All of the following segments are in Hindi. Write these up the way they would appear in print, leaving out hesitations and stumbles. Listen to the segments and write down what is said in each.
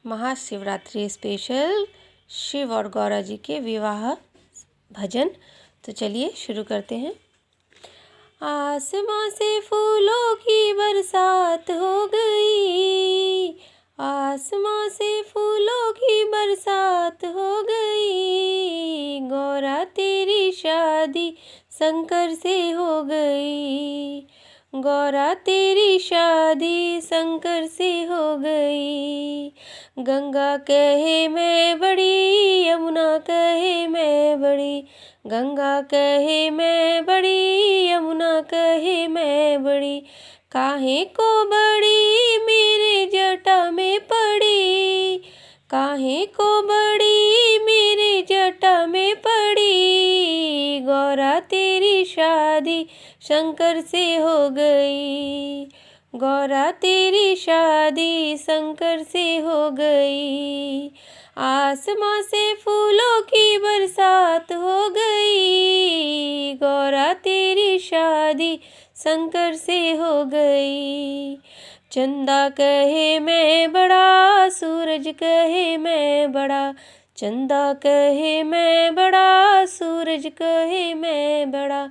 महाशिवरात्रि स्पेशल शिव और गौरा जी के विवाह भजन। तो चलिए शुरू करते हैं। आसमां से फूलों की बरसात हो गई, आसमां से फूलों की बरसात हो गई, गौरा तेरी शादी शंकर से हो गई, गौरा तेरी शादी शंकर से हो गई। गंगा कहे मैं बड़ी, यमुना कहे मैं बड़ी, गंगा कहे मैं बड़ी, यमुना कहे मैं बड़ी, काहे को बड़ी मेरे जटा में पड़ी, काहे को बड़ी मेरे जटा में पड़ी, गौरा तेरी शादी शंकर से हो गई, गौरा तेरी शादी शंकर से हो गई। आसमां से फूलों की बरसात हो गई, गौरा तेरी शादी शंकर से हो गई। चंदा कहे मैं बड़ा, सूरज कहे मैं बड़ा, चंदा कहे मैं बड़ा, सूरज कहे मैं बड़ा,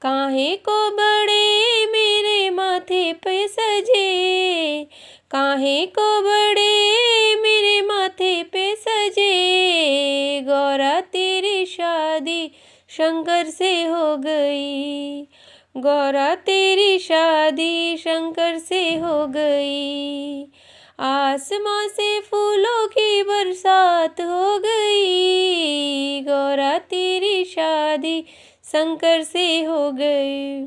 काहे को बड़े मेरे माथे पे सजे, काहे को बड़े मेरे माथे पे सजे, गौरा तेरी शादी शंकर से हो गई, गौरा तेरी शादी शंकर से हो गई। आसमां से फूलों की बरसात हो गई, गौरा तेरी शादी शंकर से हो गई।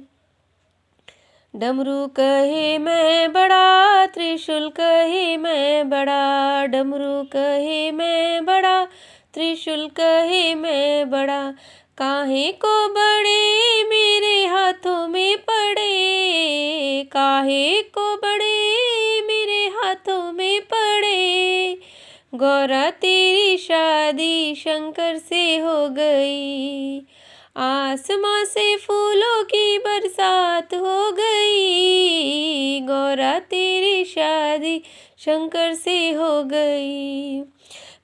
डमरू कहे मैं बड़ा, त्रिशूल कहे मैं बड़ा, डमरू कहे मैं बड़ा, त्रिशूल कहे मैं बड़ा, काहे को बड़े मेरे हाथों में पड़े, काहे को बड़े मेरे हाथों में पड़े, गौरा तेरी शादी शंकर से हो गई। आसमां से फूलों की बरसात हो गई, गौरा तेरी शादी शंकर से हो गई।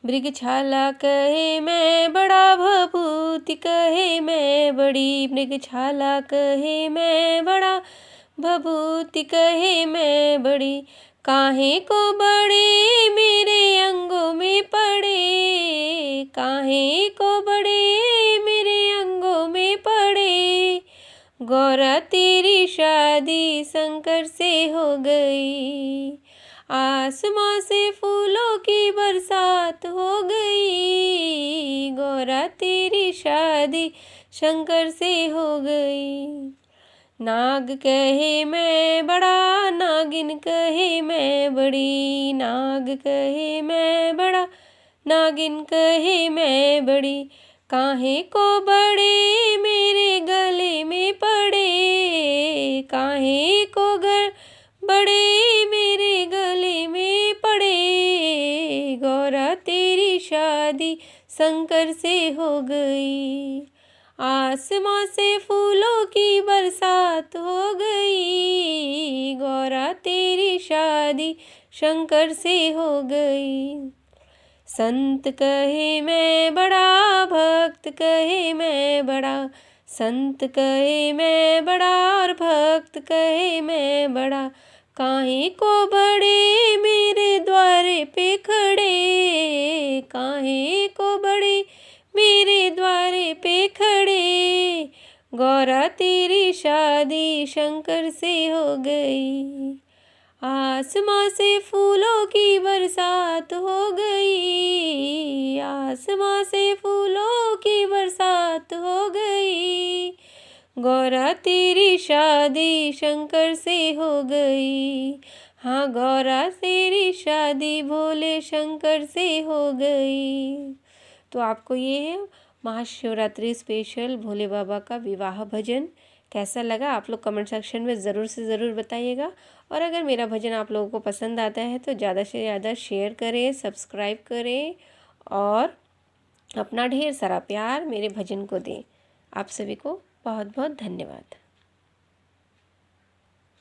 मृगछाला कहे मैं बड़ा, भभूति कहे मैं बड़ी, मृगछाला कहे मैं बड़ा, भभूति कहे मैं बड़ी, काहे को बड़े मेरे अंगों में पड़े, काहे को बड़े मेरे अंगों में पड़े, गौरा तेरी शादी शंकर से हो गई। आसमां से फूलों की बरसात हो गई, गौरा तेरी शादी शंकर से हो गई। नाग कहे मैं बड़ा, नागिन कहे मैं बड़ी, नाग कहे मैं बड़ा, नागिन कहे मैं बड़ी, काहे को बड़े मेरे गले में पड़े, काहे को बड़े मेरे गले में पड़े, गौरा तेरी शादी शंकर से हो गई। आसमां से फूलों की बरसात हो गई, गौरा तेरी शादी शंकर से हो गई। संत कहे मैं बड़ा, भक्त कहे मैं बड़ा, संत कहे मैं बड़ा और भक्त कहे मैं बड़ा, काहे को बड़े मेरे द्वारे पे खड़े, काहे को बड़े मेरे द्वारे पे खड़े, गौरा तेरी शादी शंकर से हो गई। आसमां से फूलों की बरसात हो गई, आसमां से फूलों की बरसात हो गई, गौरा तेरी शादी शंकर से हो गई। हाँ, गौरा तेरी शादी भोले शंकर से हो गई। तो आपको ये है महाशिवरात्रि स्पेशल भोले बाबा का विवाह भजन कैसा लगा, आप लोग कमेंट सेक्शन में ज़रूर से ज़रूर बताइएगा। और अगर मेरा भजन आप लोगों को पसंद आता है तो ज़्यादा से ज़्यादा शेयर करें, सब्सक्राइब करें और अपना ढेर सारा प्यार मेरे भजन को दें। आप सभी को बहुत बहुत धन्यवाद।